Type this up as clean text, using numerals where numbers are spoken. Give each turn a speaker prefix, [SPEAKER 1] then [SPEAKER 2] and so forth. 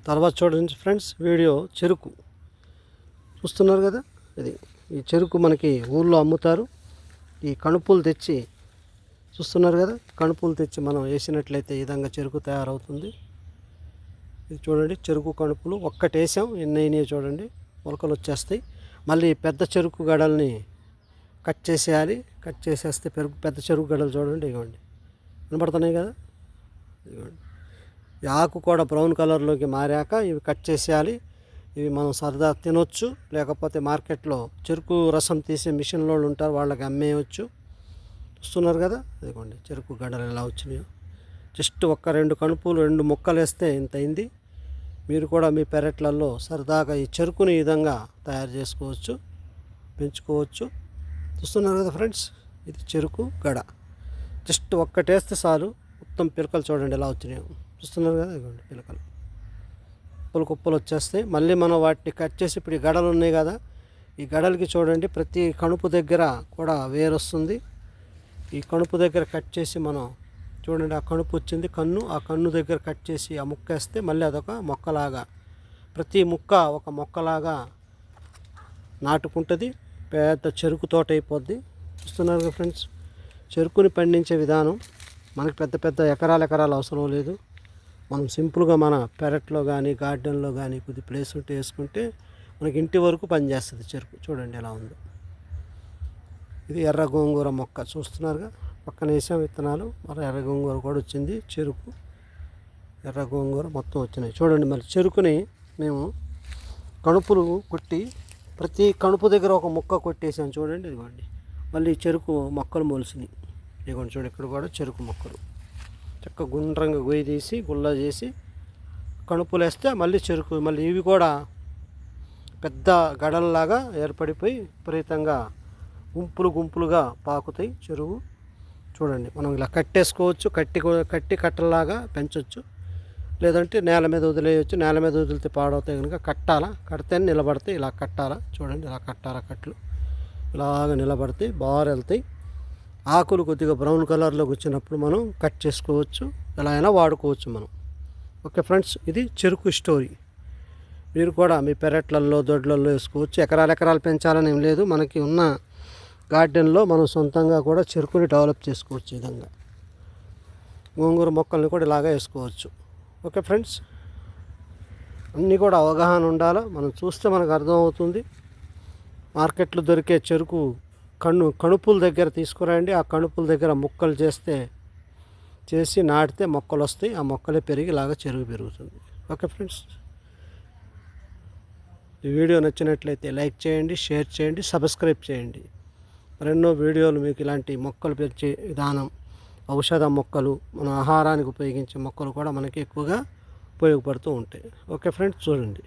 [SPEAKER 1] తర్వాత చూడండి friends, video చెరుకు చూస్తున్నారు కదా. ఇది ఈ చెరుకు మనకి ఊళ్ళో అమ్ముతారు. ఈ కణుపులు తెచ్చి చూస్తున్నారు కదా, కణుపులు తెచ్చి మనం వేసినట్లయితే ఈ విధంగా చెరుకు తయారవుతుంది. ఇది చూడండి, చెరుకు కణుపులు ఒక్కటి వేసాం, ఎన్ని అయినాయో చూడండి, మొలకలు వచ్చేస్తాయి. మళ్ళీ పెద్ద చెరుకు గడల్ని కట్ చేసేయాలి. కట్ చేసేస్తే పెద్ద చెరుకు గడలు చూడండి, ఇవ్వండి కనబడుతున్నాయి కదా. ఇవ్వండి, ఈ ఆకు కూడా బ్రౌన్ కలర్లోకి మారాక ఇవి కట్ చేసేయాలి. ఇవి మనం సరదా తినొచ్చు, లేకపోతే మార్కెట్లో చెరుకు రసం తీసే మిషన్లో ఉంటారు, వాళ్ళకి అమ్మేయచ్చు. చూస్తున్నారు కదా, ఇదిగోండి చెరుకు గడలు ఎలా వచ్చినాయో. జస్ట్ ఒక్క 2 కణుపులు 2 ముక్కలు వేస్తే ఇంత అయింది. మీరు కూడా మీ పెరట్లలో సరదాగా ఈ చెరుకుని ఈ విధంగా తయారు చేసుకోవచ్చు, పెంచుకోవచ్చు. చూస్తున్నారు కదా ఫ్రెండ్స్, ఇది చెరుకు గడ. జస్ట్ ఒక్కటేస్తే చాలు, మొత్తం పిలకలు చూడండి ఎలా వచ్చినాయో. చూస్తున్నారు కదా, ఇదిగోండి పిలకలు కుప్పలు వచ్చేస్తాయి. మళ్ళీ మనం వాటిని కట్ చేసి, ఇప్పుడు ఈ గడలు ఉన్నాయి కదా, ఈ గడలకి చూడండి ప్రతి కణుపు దగ్గర కూడా వేరు వస్తుంది. ఈ కణుపు దగ్గర కట్ చేసి మనం చూడండి, ఆ కణుపు వచ్చింది కన్ను, ఆ కన్ను దగ్గర కట్ చేసి ఆ ముక్క వేస్తే మళ్ళీ అదొక మొక్కలాగా, ప్రతి ముక్క ఒక మొక్కలాగా నాటుకుంటుంది. పెద్ద చెరుకు తోట అయిపోద్ది. చూస్తున్నారు కదా ఫ్రెండ్స్, చెరుకుని పండించే విధానం మనకి పెద్ద పెద్ద ఎకరాలు అవసరం లేదు. మనం సింపుల్గా మన పెరట్లో కానీ గార్డెన్లో కానీ కొద్ది ప్లేస్ ఉంటే వేసుకుంటే మనకి ఇంటి వరకు పనిచేస్తుంది చెరుకు. చూడండి ఎలా ఉందో. ఇది ఎర్ర గోంగూర మొక్క చూస్తున్నారుగా, పక్కన వేసాం విత్తనాలు. మరి ఎర్ర గోంగూర కూడా వచ్చింది, చెరుకు ఎర్ర గోంగూర మొత్తం వచ్చినాయి. చూడండి, మరి చెరుకుని మేము కణుపులు కొట్టి ప్రతి కణుపు దగ్గర ఒక ముక్క కొట్టేసాం. చూడండి, ఇదిగోండి మళ్ళీ చెరుకు మొక్కలు మొలిసినాయి. ఇదిగోండి చూడండి, ఇక్కడ కూడా చెరుకు మొక్కలు చక్క గుండ్రంగా గొయ్యి తీసి గుల్ల చేసి కణుపులు వేస్తే మళ్ళీ చెరుకు, మళ్ళీ ఇవి కూడా పెద్ద గడల్లాగా ఏర్పడిపోయి విపరీతంగా గుంపులుగా పాకుతాయి చెరువు. చూడండి, మనం ఇలా కట్టేసుకోవచ్చు, కట్టి కట్టలాగా పెంచవచ్చు, లేదంటే నేల మీద వదిలేయచ్చు. నేల మీద వదిలితే పాడవుతాయి కనుక కట్టాలా, కడితేనే నిలబడతాయి. ఇలా కట్టాలా, చూడండి ఇలా కట్టాలా, కట్లు ఇలాగ నిలబడతాయి, బాగా వెళ్తాయి. ఆకులు కొద్దిగా బ్రౌన్ కలర్లోకి వచ్చినప్పుడు మనం కట్ చేసుకోవచ్చు, ఎలా అయినా వాడుకోవచ్చు మనం. ఓకే ఫ్రెండ్స్, ఇది చెరుకు స్టోరీ. మీరు కూడా మీ పెరట్లలో దొడ్లలో వేసుకోవచ్చు. ఎకరాలు పెంచాలని ఏం లేదు, మనకి ఉన్న గార్డెన్లో మనం సొంతంగా కూడా చెరుకుని డెవలప్ చేసుకోవచ్చు. ఈ విధంగా గోంగూర మొక్కల్ని కూడా ఇలాగే వేసుకోవచ్చు. ఓకే ఫ్రెండ్స్, అన్నీ కూడా అవగాహన ఉండాలి. మనం చూస్తే మనకు అర్థమవుతుంది. మార్కెట్లో దొరికే చెరుకు కణుపుల దగ్గర తీసుకురండి. ఆ కణుపుల దగ్గర ముక్కలు చేసి నాటితే మొక్కలు వస్తాయి. ఆ మొక్కలే పెరిగి ఇలాగ చెరుకు పెరుగుతుంది. ఓకే ఫ్రెండ్స్, ఈ వీడియో నచ్చినట్లయితే లైక్ చేయండి, షేర్ చేయండి, సబ్స్క్రైబ్ చేయండి. మరెన్నో వీడియోలు మీకు ఇలాంటి మొక్కలు పెంచే విధానం, ఔషధ మొక్కలు, మన ఆహారానికి ఉపయోగించే మొక్కలు కూడా మనకి ఎక్కువగా ఉపయోగపడుతూ ఉంటాయి. ఓకే ఫ్రెండ్స్, చూడండి.